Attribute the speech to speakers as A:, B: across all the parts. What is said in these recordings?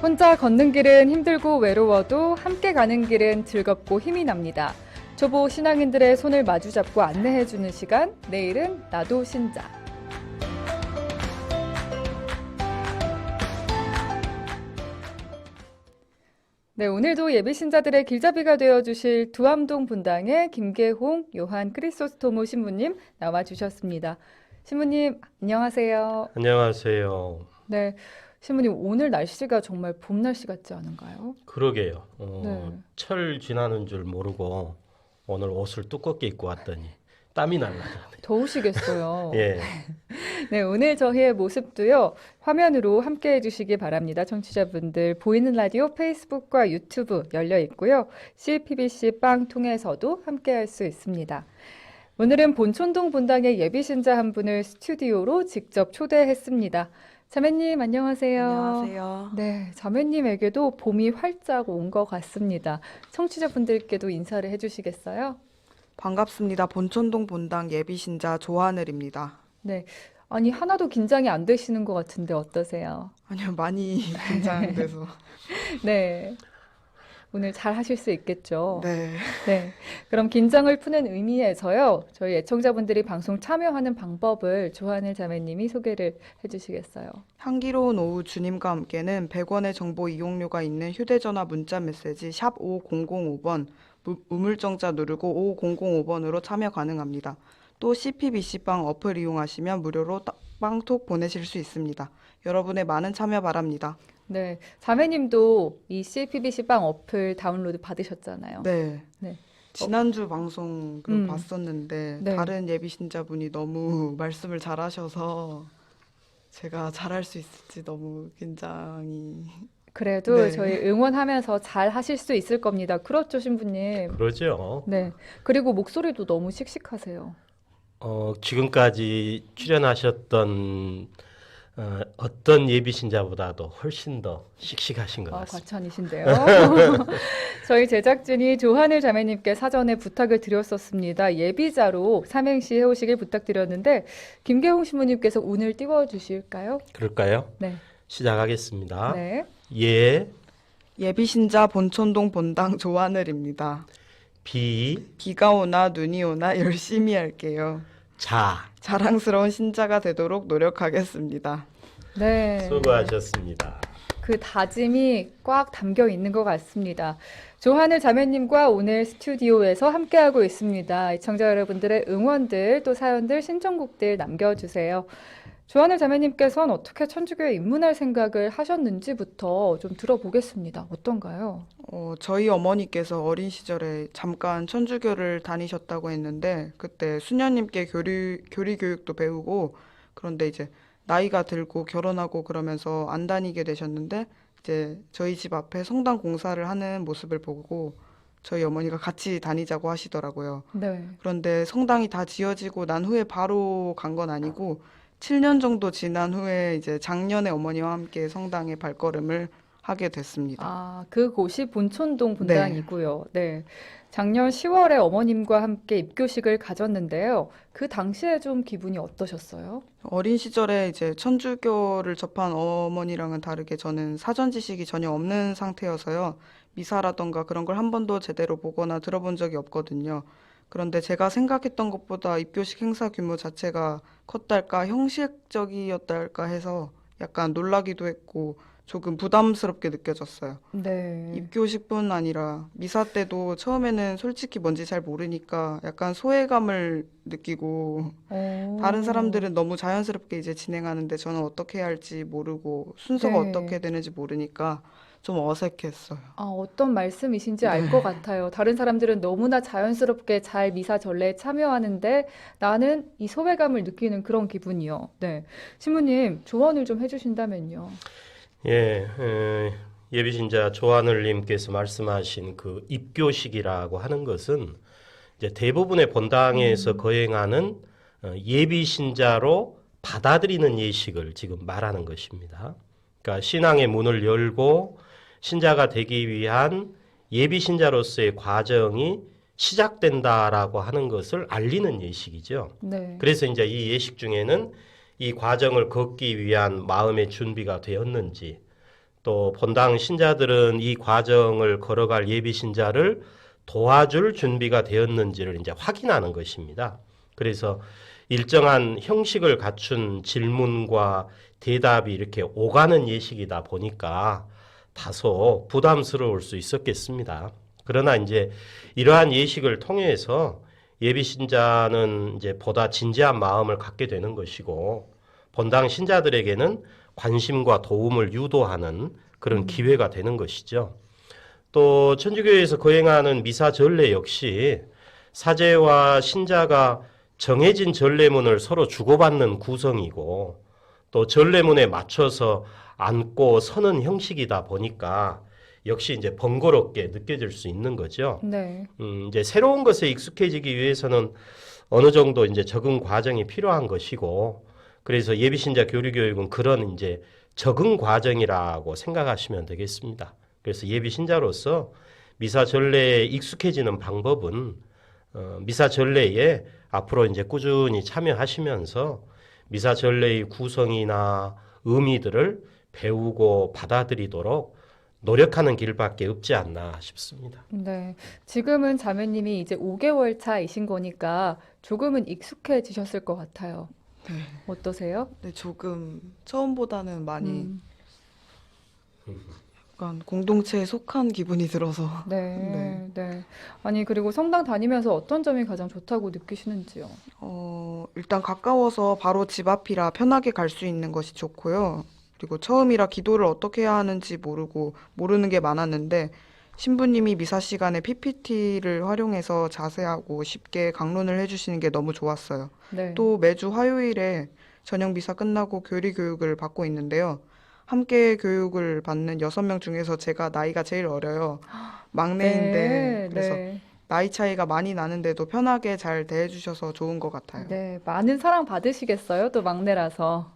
A: 혼자 걷는 길은 힘들고 외로워도 함께 가는 길은 즐겁고 힘이 납니다. 초보 신앙인들의 손을 마주잡고 안내해주는 시간, 내일은 나도 신자. 네, 오늘도 예비신자들의 길잡이가 되어주실 두암동 분당의 김계홍 요한 크리소스토모 신부님 나와주셨습니다. 신부님, 안녕하세요.
B: 안녕하세요.
A: 네, 신부님, 오늘 날씨가 정말 봄 날씨 같지 않은가요?
B: 그러게요.
A: 네.
B: 철 지나는 줄 모르고 오늘 옷을 두껍게 입고 왔더니 땀이 날라요.
A: 더우시겠어요.
B: 예,
A: 네, 오늘 저희의 모습도요, 화면으로 함께 해주시기 바랍니다. 청취자분들, 보이는 라디오 페이스북과 유튜브 열려 있고요. CPBC 빵 통해서도 함께 할 수 있습니다. 오늘은 본촌동 분당의 예비신자 한 분을 스튜디오로 직접 초대했습니다. 자매님, 안녕하세요.
C: 안녕하세요.
A: 네, 자매님에게도 봄이 활짝 온 것 같습니다. 청취자분들께도 인사를 해주시겠어요?
C: 반갑습니다. 본촌동 본당 예비신자 조하늘입니다.
A: 네, 아니 하나도 긴장이 안 되시는 것 같은데 어떠세요?
C: 아니요, 많이 긴장돼서.
A: 네, 오늘 잘 하실 수 있겠죠?
C: 네.
A: 네, 그럼 긴장을 푸는 의미에서요, 저희 애청자분들이 방송 참여하는 방법을 조하늘 자매님이 소개를 해주시겠어요?
C: 향기로운 오후 주님과 함께는 100원의 정보 이용료가 있는 휴대전화 문자 메시지 샵 5005번 우물정자 누르고 5005번으로 참여 가능합니다. 또 CPBC빵 어플 이용하시면 무료로 빵톡 보내실 수 있습니다. 여러분의 많은 참여 바랍니다.
A: 네, 자매님도 이 CPBC 빵 어플 다운로드 받으셨잖아요.
C: 네.
A: 네.
C: 지난주 방송 봤었는데
A: 네.
C: 다른 예비신자분이 너무 말씀을 잘하셔서 제가 잘할 수 있을지 너무 긴장이.
A: 그래도
C: 네.
A: 저희 응원하면서 잘 하실 수 있을 겁니다. 그렇죠, 신부님?
B: 그러죠.
A: 네, 그리고 목소리도 너무 씩씩하세요.
B: 지금까지 출연하셨던 어떤 예비 신자보다도 훨씬 더 씩씩하신 것 같습니다.
A: 과찬이신데요. 저희 제작진이 조하늘 자매님께 사전에 부탁을 드렸었습니다. 예비자로 삼행시 해오시길 부탁드렸는데 김계홍 신부님께서 운을 띄워주실까요?
B: 그럴까요?
A: 네.
B: 시작하겠습니다.
A: 네.
B: 예,
C: 예비신자 본촌동 본당 조하늘입니다.
B: 비,
C: 비가 오나 눈이 오나 열심히 할게요.
B: 자.
C: 자랑스러운 신자가 되도록 노력하겠습니다.
A: 네.
B: 수고하셨습니다.
A: 그 다짐이 꽉 담겨 있는 것 같습니다. 조하늘 자매님과 오늘 스튜디오에서 함께하고 있습니다. 시청자 여러분들의 응원들 또 사연들 신청곡들 남겨주세요. 조하늘 자매님께서는 어떻게 천주교에 입문할 생각을 하셨는지부터 좀 들어보겠습니다. 어떤가요?
C: 저희 어머니께서 어린 시절에 잠깐 천주교를 다니셨다고 했는데 그때 수녀님께 교리 교육도 배우고 그런데 이제 나이가 들고 결혼하고 그러면서 안 다니게 되셨는데 이제 저희 집 앞에 성당 공사를 하는 모습을 보고 저희 어머니가 같이 다니자고 하시더라고요.
A: 네.
C: 그런데 성당이 다 지어지고 난 후에 바로 간 건 아니고 7년 정도 지난 후에 이제 작년에 어머니와 함께 성당에 발걸음을 하게 됐습니다.
A: 아, 그곳이 본촌동 분당이고요. 네. 작년 10월에 어머님과 함께 입교식을 가졌는데요. 그 당시에 좀 기분이 어떠셨어요?
C: 어린 시절에 이제 천주교를 접한 어머니랑은 다르게 저는 사전 지식이 전혀 없는 상태여서요. 미사라던가 그런 걸 한 번도 제대로 보거나 들어본 적이 없거든요. 그런데 제가 생각했던 것보다 입교식 행사 규모 자체가 컸달까, 형식적이었달까 해서 약간 놀라기도 했고 조금 부담스럽게 느껴졌어요.
A: 네.
C: 입교식뿐 아니라 미사 때도 처음에는 솔직히 뭔지 잘 모르니까 약간 소외감을 느끼고 다른 사람들은 너무 자연스럽게 이제 진행하는데 저는 어떻게 해야 할지 모르고 순서가
A: 네.
C: 어떻게 되는지 모르니까 좀 어색했어요.
A: 아, 어떤 말씀이신지 알 것 같아요. 다른 사람들은 너무나 자연스럽게 잘 미사 전례에 참여하는데 나는 이 소외감을 느끼는 그런 기분이요. 네. 신부님, 조언을 좀 해주신다면요.
B: 예, 예비신자 조하늘님께서 말씀하신 그 입교식이라고 하는 것은 이제 대부분의 본당에서 거행하는 예비신자로 받아들이는 예식을 지금 말하는 것입니다. 그러니까 신앙의 문을 열고 신자가 되기 위한 예비신자로서의 과정이 시작된다라고 하는 것을 알리는 예식이죠.
A: 네.
B: 그래서 이제 이 예식 중에는 이 과정을 걷기 위한 마음의 준비가 되었는지 또 본당 신자들은 이 과정을 걸어갈 예비 신자를 도와줄 준비가 되었는지를 이제 확인하는 것입니다. 그래서 일정한 형식을 갖춘 질문과 대답이 이렇게 오가는 예식이다 보니까 다소 부담스러울 수 있었겠습니다. 그러나 이제 이러한 예식을 통해서 예비 신자는 이제 보다 진지한 마음을 갖게 되는 것이고 본당 신자들에게는 관심과 도움을 유도하는 그런 기회가 되는 것이죠. 또 천주교에서 거행하는 미사 전례 역시 사제와 신자가 정해진 전례문을 서로 주고받는 구성이고 또 전례문에 맞춰서 앉고 서는 형식이다 보니까 역시 이제 번거롭게 느껴질 수 있는 거죠.
A: 네.
B: 이제 새로운 것에 익숙해지기 위해서는 어느 정도 이제 적응 과정이 필요한 것이고 그래서 예비신자 교리 교육은 그런 이제 적응 과정이라고 생각하시면 되겠습니다. 그래서 예비신자로서 미사 전례에 익숙해지는 방법은 미사 전례에 앞으로 이제 꾸준히 참여하시면서 미사 전례의 구성이나 의미들을 배우고 받아들이도록 노력하는 길밖에 없지 않나 싶습니다.
A: 네. 지금은 자매님이 이제 5개월 차이신 거니까 조금은 익숙해지셨을 것 같아요.
C: 네.
A: 어떠세요?
C: 네, 조금 처음보다는 많이
A: 음,
C: 약간 공동체에 속한 기분이 들어서
A: 네, 네. 아니, 그리고 성당 다니면서 어떤 점이 가장 좋다고 느끼시는지요?
C: 일단 가까워서 바로 집 앞이라 편하게 갈 수 있는 것이 좋고요. 그리고 처음이라 기도를 어떻게 해야 하는지 모르는 게 많았는데 신부님이 미사 시간에 PPT를 활용해서 자세하고 쉽게 강론을 해주시는 게 너무 좋았어요.
A: 네.
C: 또 매주 화요일에 저녁 미사 끝나고 교리 교육을 받고 있는데요. 함께 교육을 받는 6명 중에서 제가 나이가 제일 어려요. 막내인데
A: 네,
C: 그래서
A: 네.
C: 나이 차이가 많이 나는데도 편하게 잘 대해주셔서 좋은 것 같아요.
A: 네, 많은 사랑 받으시겠어요? 또 막내라서.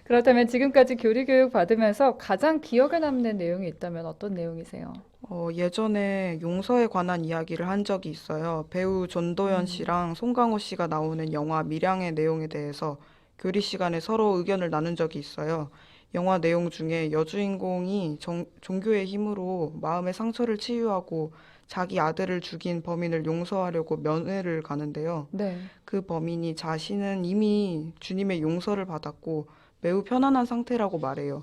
A: 그렇다면 지금까지 교리 교육 받으면서 가장 기억에 남는 내용이 있다면 어떤 내용이세요?
C: 예전에 용서에 관한 이야기를 한 적이 있어요. 배우 전도연 씨랑 송강호 씨가 나오는 영화 밀양의 내용에 대해서 교리 시간에 서로 의견을 나눈 적이 있어요. 영화 내용 중에 여주인공이 종교의 힘으로 마음의 상처를 치유하고 자기 아들을 죽인 범인을 용서하려고 면회를 가는데요.
A: 네.
C: 그 범인이 자신은 이미 주님의 용서를 받았고 매우 편안한 상태라고 말해요.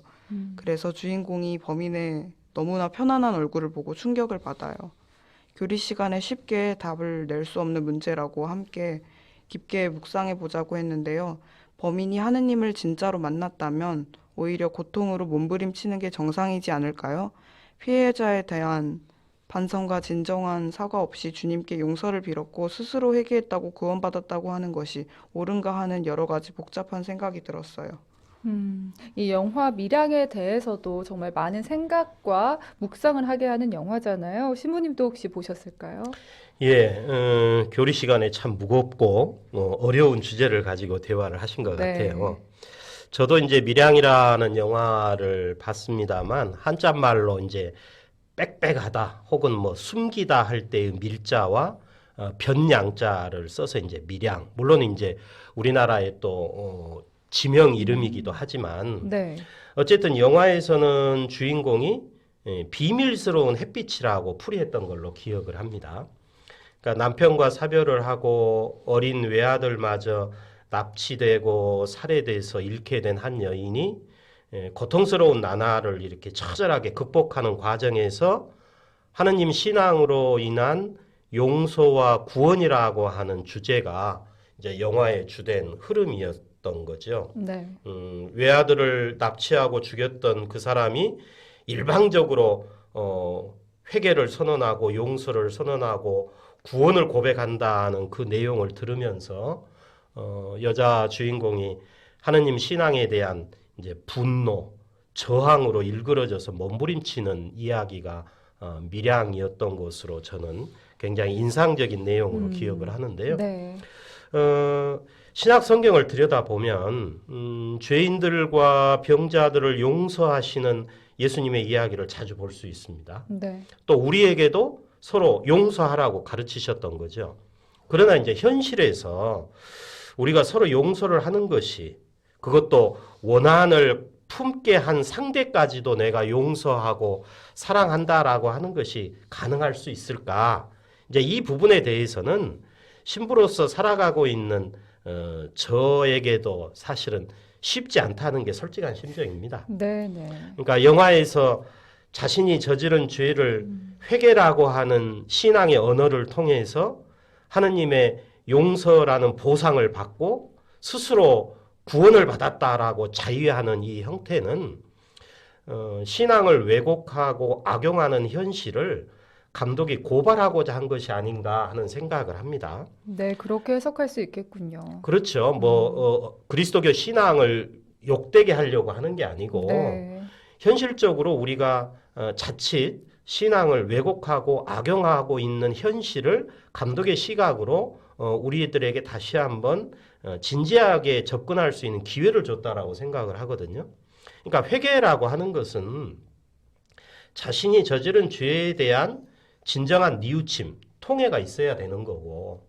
C: 그래서 주인공이 범인의 너무나 편안한 얼굴을 보고 충격을 받아요. 교리 시간에 쉽게 답을 낼 수 없는 문제라고 함께 깊게 묵상해 보자고 했는데요. 범인이 하느님을 진짜로 만났다면 오히려 고통으로 몸부림치는 게 정상이지 않을까요? 피해자에 대한 반성과 진정한 사과 없이 주님께 용서를 빌었고 스스로 회개했다고 구원받았다고 하는 것이 옳은가 하는 여러 가지 복잡한 생각이 들었어요.
A: 이 영화 밀양에 대해서도 정말 많은 생각과 묵상을 하게 하는 영화잖아요. 신부님도 혹시 보셨을까요?
B: 예, 교리 시간에 참 무겁고 어려운 주제를 가지고 대화를 하신 것
A: 네.
B: 같아요. 저도 이제 밀양이라는 영화를 봤습니다만 한자말로 이제 빽빽하다 혹은 뭐 숨기다 할 때의 밀자와 변양자를 써서 이제 밀양. 물론 이제 우리나라의 또 지명 이름이기도 하지만
A: 네.
B: 어쨌든 영화에서는 주인공이 비밀스러운 햇빛이라고 풀이했던 걸로 기억을 합니다. 그러니까 남편과 사별을 하고 어린 외아들마저 납치되고 살해돼서 잃게 된 한 여인이 고통스러운 나날을 이렇게 처절하게 극복하는 과정에서 하느님 신앙으로 인한 용서와 구원이라고 하는 주제가 이제 영화의 주된 흐름이었던 거죠.
A: 네.
B: 외아들을 납치하고 죽였던 그 사람이 일방적으로 회개를 선언하고 용서를 선언하고 구원을 고백한다는 그 내용을 들으면서 여자 주인공이 하느님 신앙에 대한 이제 분노, 저항으로 일그러져서 몸부림치는 이야기가 밀양이었던 것으로 저는 굉장히 인상적인 내용으로 기억을 하는데요.
A: 네.
B: 신약 성경을 들여다보면 죄인들과 병자들을 용서하시는 예수님의 이야기를 자주 볼 수 있습니다.
A: 네.
B: 또 우리에게도 서로 용서하라고 가르치셨던 거죠. 그러나 이제 현실에서 우리가 서로 용서를 하는 것이 그것도 원한을 품게 한 상대까지도 내가 용서하고 사랑한다라고 하는 것이 가능할 수 있을까? 이제 이 부분에 대해서는 신부로서 살아가고 있는 저에게도 사실은 쉽지 않다는 게 솔직한 심정입니다.
A: 네, 네.
B: 그러니까 영화에서 자신이 저지른 죄를 회개라고 하는 신앙의 언어를 통해서 하느님의 용서라는 보상을 받고 스스로 구원을 받았다라고 자유하는 이 형태는 신앙을 왜곡하고 악용하는 현실을 감독이 고발하고자 한 것이 아닌가 하는 생각을 합니다.
A: 네, 그렇게 해석할 수 있겠군요.
B: 그렇죠. 그리스도교 신앙을 욕되게 하려고 하는 게 아니고
A: 네.
B: 현실적으로 우리가 자칫 신앙을 왜곡하고 악용하고 있는 현실을 감독의 시각으로 우리들에게 다시 한번 진지하게 접근할 수 있는 기회를 줬다라고 생각을 하거든요. 그러니까 회개라고 하는 것은 자신이 저지른 죄에 대한 진정한 뉘우침, 통회가 있어야 되는 거고,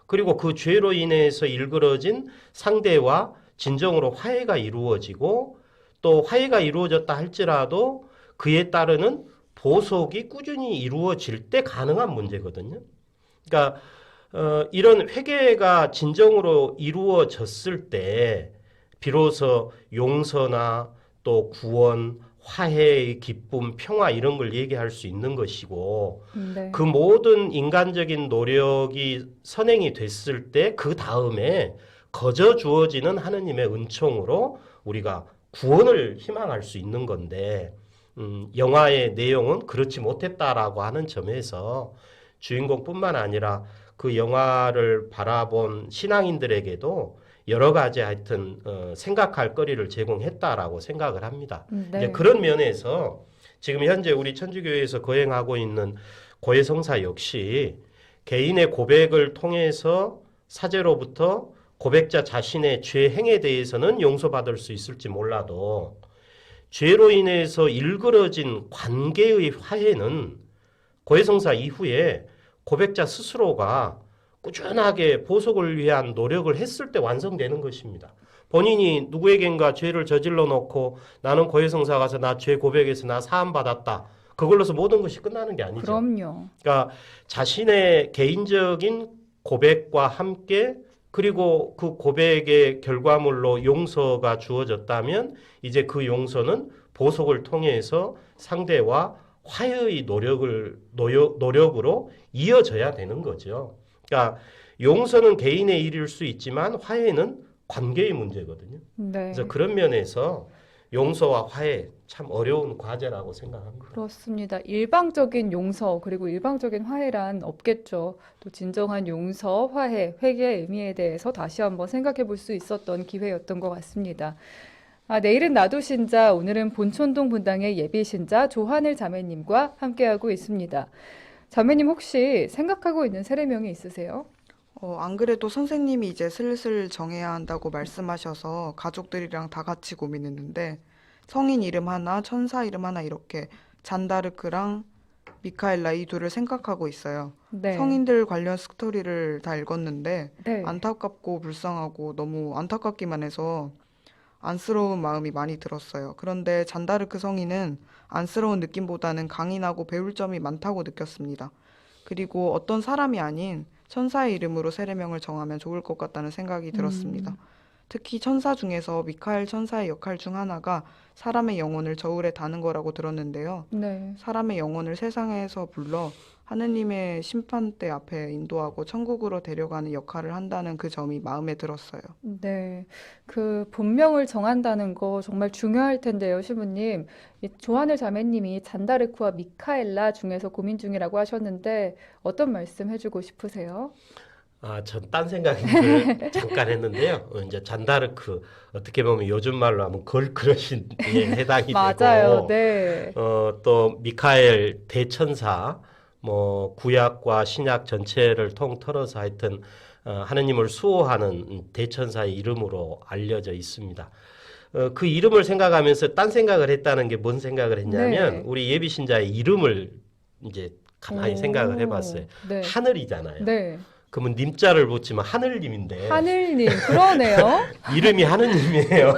B: 그리고 그 죄로 인해서 일그러진 상대와 진정으로 화해가 이루어지고, 또 화해가 이루어졌다 할지라도 그에 따르는 보속이 꾸준히 이루어질 때 가능한 문제거든요. 그러니까 이런 회개가 진정으로 이루어졌을 때 비로소 용서나 또 구원, 화해의 기쁨, 평화 이런 걸 얘기할 수 있는 것이고
A: 네.
B: 그 모든 인간적인 노력이 선행이 됐을 때 그 다음에 거저 주어지는 하느님의 은총으로 우리가 구원을 희망할 수 있는 건데 영화의 내용은 그렇지 못했다라고 하는 점에서 주인공뿐만 아니라 그 영화를 바라본 신앙인들에게도 여러 가지 하여튼 생각할 거리를 제공했다라고 생각을 합니다.
A: 네.
B: 이제 그런 면에서 지금 현재 우리 천주교에서 거행하고 있는 고해성사 역시 개인의 고백을 통해서 사제로부터 고백자 자신의 죄 행에 대해서는 용서받을 수 있을지 몰라도 죄로 인해서 일그러진 관계의 화해는 고해성사 이후에 고백자 스스로가 꾸준하게 보석을 위한 노력을 했을 때 완성되는 것입니다. 본인이 누구에겐가 죄를 저질러 놓고 나는 고해성사 가서 나 죄 고백해서 나 사함 받았다. 그걸로서 모든 것이 끝나는 게 아니죠.
A: 그럼요.
B: 그러니까 자신의 개인적인 고백과 함께 그리고 그 고백의 결과물로 용서가 주어졌다면 이제 그 용서는 보석을 통해서 상대와 화해의 노력으로 이어져야 되는 거죠. 그러니까 용서는 개인의 일일 수 있지만 화해는 관계의 문제거든요.
A: 네.
B: 그래서 그런 면에서 용서와 화해 참 어려운 과제라고 생각합니다.
A: 그렇습니다. 일방적인 용서 그리고 일방적인 화해란 없겠죠. 또 진정한 용서, 화해, 회개의 의미에 대해서 다시 한번 생각해 볼 수 있었던 기회였던 것 같습니다. 내일은 나도 신자, 오늘은 본촌동 분당의 예비 신자 조하늘 자매님과 함께하고 있습니다. 자매님 혹시 생각하고 있는 세례명이 있으세요?
C: 안 그래도 선생님이 이제 슬슬 정해야 한다고 말씀하셔서 가족들이랑 다 같이 고민했는데 성인 이름 하나, 천사 이름 하나 이렇게 잔다르크랑 미카엘라 이 둘을 생각하고 있어요.
A: 네.
C: 성인들 관련 스토리를 다 읽었는데
A: 네.
C: 안타깝고 불쌍하고 너무 안타깝기만 해서 안쓰러운 마음이 많이 들었어요. 그런데 잔다르크 성인은 안쓰러운 느낌보다는 강인하고 배울 점이 많다고 느꼈습니다. 그리고 어떤 사람이 아닌 천사의 이름으로 세례명을 정하면 좋을 것 같다는 생각이 들었습니다. 특히 천사 중에서 미카엘 천사의 역할 중 하나가 사람의 영혼을 저울에 다는 거라고 들었는데요.
A: 네.
C: 사람의 영혼을 세상에서 불러 하느님의 심판대 앞에 인도하고 천국으로 데려가는 역할을 한다는 그 점이 마음에 들었어요.
A: 네. 그 본명을 정한다는 거 정말 중요할 텐데요, 시부님. 이 조하늘 자매님이 잔다르크와 미카엘라 중에서 고민 중이라고 하셨는데 어떤 말씀 해주고 싶으세요?
B: 전 딴 생각을 잠깐 했는데요. 이제 잔다르크 어떻게 보면 요즘 말로 하면 걸크러시에 해당이
A: 맞아요.
B: 되고
A: 네.
B: 또 미카엘 대천사 뭐 구약과 신약 전체를 통틀어서 하여튼 하느님을 수호하는 대천사의 이름으로 알려져 있습니다. 그 이름을 생각하면서 딴 생각을 했다는 게 뭔 생각을 했냐면
A: 네.
B: 우리 예비 신자의 이름을 이제 가만히 생각을 해봤어요.
A: 네.
B: 하늘이잖아요.
A: 네.
B: 그러면 님자를 붙이면 하늘님인데
A: 하늘님, 그러네요.
B: 이름이 하느님이에요.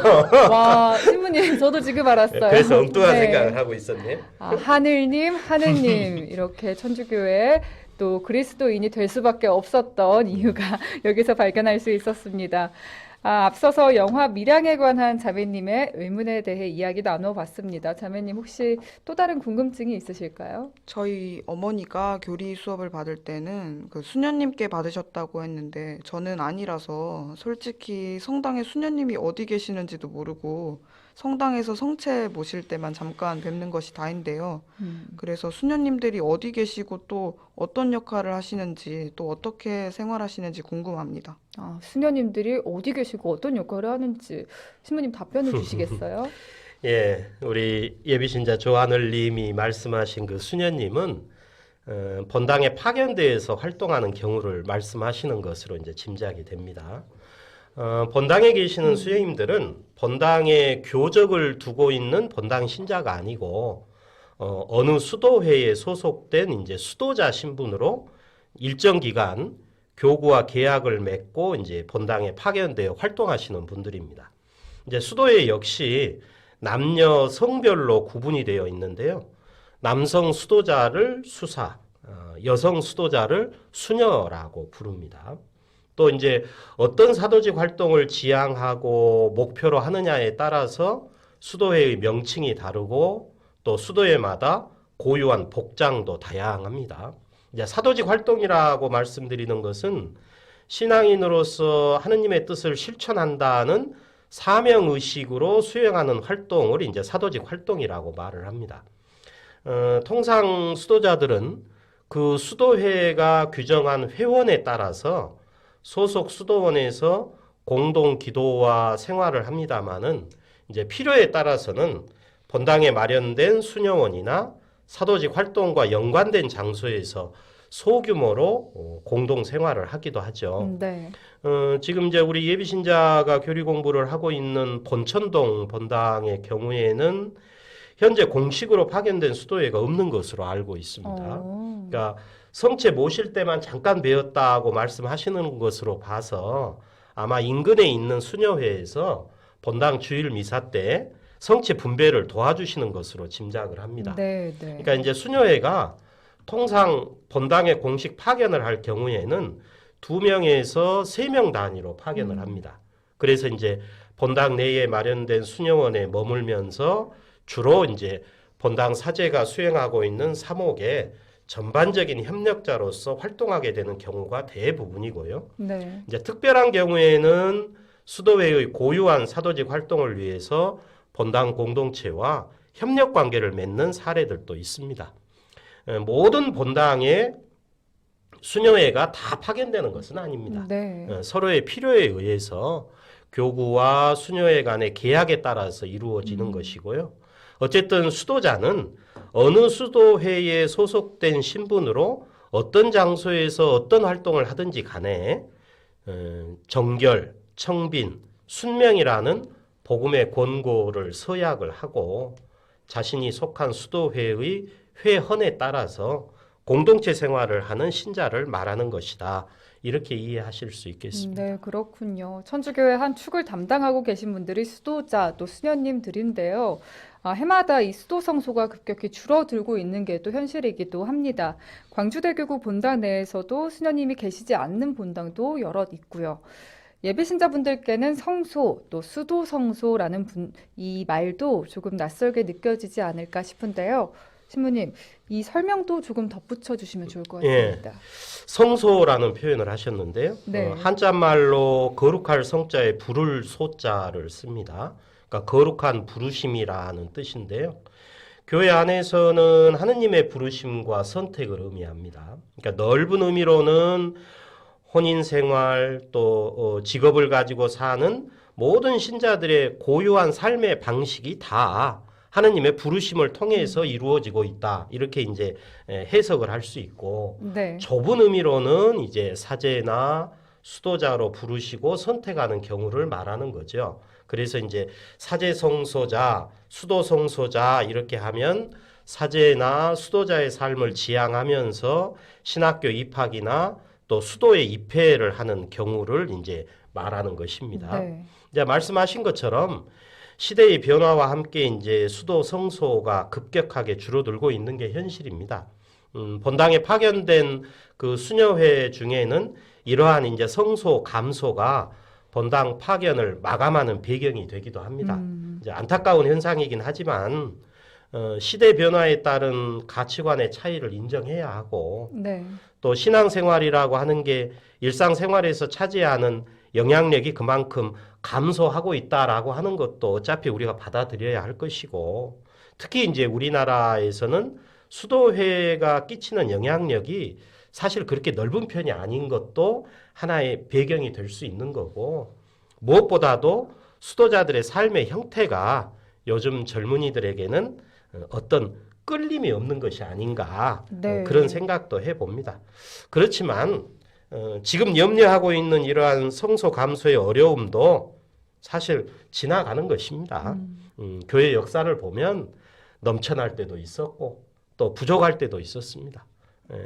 A: 와, 신부님, 저도 지금 알았어요.
B: 그래서 엉뚱한
A: 네.
B: 생각을 하고 있었네.
A: 아, 하늘님, 하느님 이렇게 천주교의 또 그리스도인이 될 수밖에 없었던 이유가 여기서 발견할 수 있었습니다. 앞서서 영화 밀양에 관한 자매님의 의문에 대해 이야기 나눠봤습니다. 자매님 혹시 또 다른 궁금증이 있으실까요?
C: 저희 어머니가 교리 수업을 받을 때는 그 수녀님께 받으셨다고 했는데 저는 아니라서 솔직히 성당에 수녀님이 어디 계시는지도 모르고 성당에서 성체 모실 때만 잠깐 뵙는 것이 다인데요. 그래서 수녀님들이 어디 계시고 또 어떤 역할을 하시는지 또 어떻게 생활하시는지 궁금합니다.
A: 수녀님들이 어디 계시고 어떤 역할을 하는지 신부님 답변을 주시겠어요?
B: 예, 우리 예비신자 조하늘님이 말씀하신 그 수녀님은 본당의 파견대에서 활동하는 경우를 말씀하시는 것으로 이제 짐작이 됩니다. 본당에 계시는 수녀님들은 본당에 교적을 두고 있는 본당 신자가 아니고 어느 수도회에 소속된 이제 수도자 신분으로 일정 기간 교구와 계약을 맺고 이제 본당에 파견되어 활동하시는 분들입니다. 이제 수도회 역시 남녀 성별로 구분이 되어 있는데요. 남성 수도자를 수사, 여성 수도자를 수녀라고 부릅니다. 또 이제 어떤 사도직 활동을 지향하고 목표로 하느냐에 따라서 수도회의 명칭이 다르고 또 수도회마다 고유한 복장도 다양합니다. 이제 사도직 활동이라고 말씀드리는 것은 신앙인으로서 하느님의 뜻을 실천한다는 사명의식으로 수행하는 활동을 이제 사도직 활동이라고 말을 합니다. 통상 수도자들은 그 수도회가 규정한 회원에 따라서 소속 수도원에서 공동 기도와 생활을 합니다마는 이제 필요에 따라서는 본당에 마련된 수녀원이나 사도직 활동과 연관된 장소에서 소규모로 공동 생활을 하기도 하죠.
A: 네.
B: 지금 이제 우리 예비신자가 교리 공부를 하고 있는 본천동 본당의 경우에는 현재 공식으로 파견된 수도회가 없는 것으로 알고 있습니다. 그러니까 성체 모실 때만 잠깐 배웠다고 말씀하시는 것으로 봐서 아마 인근에 있는 수녀회에서 본당 주일 미사 때 성체 분배를 도와주시는 것으로 짐작을 합니다.
A: 네, 네.
B: 그러니까 이제 수녀회가 통상 본당에 공식 파견을 할 경우에는 2명에서 3명 단위로 파견을 합니다. 그래서 이제 본당 내에 마련된 수녀원에 머물면서 주로 이제 본당 사제가 수행하고 있는 사목에 전반적인 협력자로서 활동하게 되는 경우가 대부분이고요.
A: 네.
B: 이제 특별한 경우에는 수도회의 고유한 사도직 활동을 위해서 본당 공동체와 협력 관계를 맺는 사례들도 있습니다. 모든 본당에 수녀회가 다 파견되는 것은 아닙니다.
A: 네.
B: 서로의 필요에 의해서 교구와 수녀회 간의 계약에 따라서 이루어지는 것이고요. 어쨌든 수도자는 어느 수도회에 소속된 신분으로 어떤 장소에서 어떤 활동을 하든지 간에 정결, 청빈, 순명이라는 복음의 권고를 서약을 하고 자신이 속한 수도회의 회헌에 따라서 공동체 생활을 하는 신자를 말하는 것이다. 이렇게 이해하실 수 있겠습니다.
A: 네, 그렇군요. 천주교의 한 축을 담당하고 계신 분들이 수도자 또 수녀님들인데요. 해마다 이 수도 성소가 급격히 줄어들고 있는 게 또 현실이기도 합니다. 광주대교구 본당 내에서도 수녀님이 계시지 않는 본당도 여럿 있고요. 예비신자분들께는 성소, 또 수도 성소라는 이 말도 조금 낯설게 느껴지지 않을까 싶은데요. 신부님, 이 설명도 조금 덧붙여 주시면 좋을 것 같습니다.
B: 성소라는 표현을 하셨는데요.
A: 네.
B: 한자말로 거룩할 성자에 부를 소자를 씁니다. 그러니까 거룩한 부르심이라는 뜻인데요. 교회 안에서는 하느님의 부르심과 선택을 의미합니다. 그러니까 넓은 의미로는 혼인 생활 또 직업을 가지고 사는 모든 신자들의 고유한 삶의 방식이 다 하느님의 부르심을 통해서 이루어지고 있다. 이렇게 이제 해석을 할 수 있고,
A: 네.
B: 좁은 의미로는 이제 사제나 수도자로 부르시고 선택하는 경우를 말하는 거죠. 그래서 이제 사제 성소자, 수도 성소자 이렇게 하면 사제나 수도자의 삶을 지향하면서 신학교 입학이나 또 수도에 입회를 하는 경우를 이제 말하는 것입니다.
A: 네.
B: 이제 말씀하신 것처럼 시대의 변화와 함께 이제 수도 성소가 급격하게 줄어들고 있는 게 현실입니다. 본당에 파견된 그 수녀회 중에는 이러한 이제 성소 감소가 본당 파견을 마감하는 배경이 되기도 합니다. 이제 안타까운 현상이긴 하지만 시대 변화에 따른 가치관의 차이를 인정해야 하고
A: 네.
B: 또 신앙생활이라고 하는 게 일상생활에서 차지하는 영향력이 그만큼 감소하고 있다라고 하는 것도 어차피 우리가 받아들여야 할 것이고 특히 이제 우리나라에서는 수도회가 끼치는 영향력이 사실 그렇게 넓은 편이 아닌 것도 하나의 배경이 될 수 있는 거고 무엇보다도 수도자들의 삶의 형태가 요즘 젊은이들에게는 어떤 끌림이 없는 것이 아닌가
A: 네.
B: 그런 생각도 해봅니다. 그렇지만 지금 염려하고 있는 이러한 성소 감소의 어려움도 사실 지나가는 것입니다. 교회 역사를 보면 넘쳐날 때도 있었고 또 부족할 때도 있었습니다.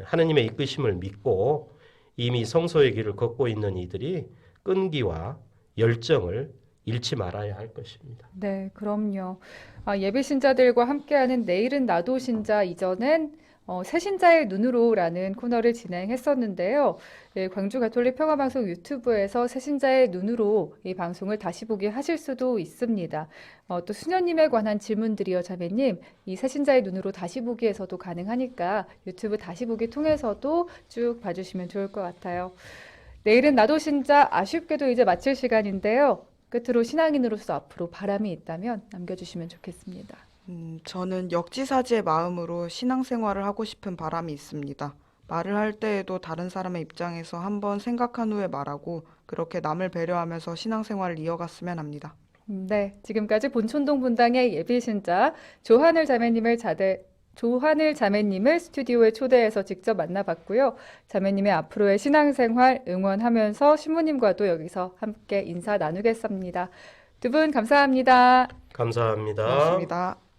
B: 하느님의 이끄심을 믿고 이미 성소의 길을 걷고 있는 이들이 끈기와 열정을 잃지 말아야 할 것입니다.
A: 네, 그럼요. 예비 신자들과 함께하는 내일은 나도 신자 이전엔 새 신자의 눈으로라는 코너를 진행했었는데요. 예, 광주 가톨릭 평화방송 유튜브에서 새 신자의 눈으로 이 방송을 다시 보기 하실 수도 있습니다. 또 수녀님에 관한 질문들이요, 자매님, 이 새 신자의 눈으로 다시 보기에서도 가능하니까 유튜브 다시 보기 통해서도 쭉 봐주시면 좋을 것 같아요. 내일은 나도 신자 아쉽게도 이제 마칠 시간인데요. 끝으로 신앙인으로서 앞으로 바람이 있다면 남겨주시면 좋겠습니다.
C: 저는 역지사지의 마음으로 신앙생활을 하고 싶은 바람이 있습니다. 말을 할 때에도 다른 사람의 입장에서 한번 생각한 후에 말하고 그렇게 남을 배려하면서 신앙생활을 이어갔으면 합니다.
A: 네, 지금까지 본촌동 분당의 예비신자 조한을 자매님을 스튜디오에 초대해서 직접 만나봤고요. 자매님의 앞으로의 신앙생활 응원하면서 신부님과도 여기서 함께 인사 나누겠습니다. 두 분 감사합니다.
B: 감사합니다.
C: 고맙습니다.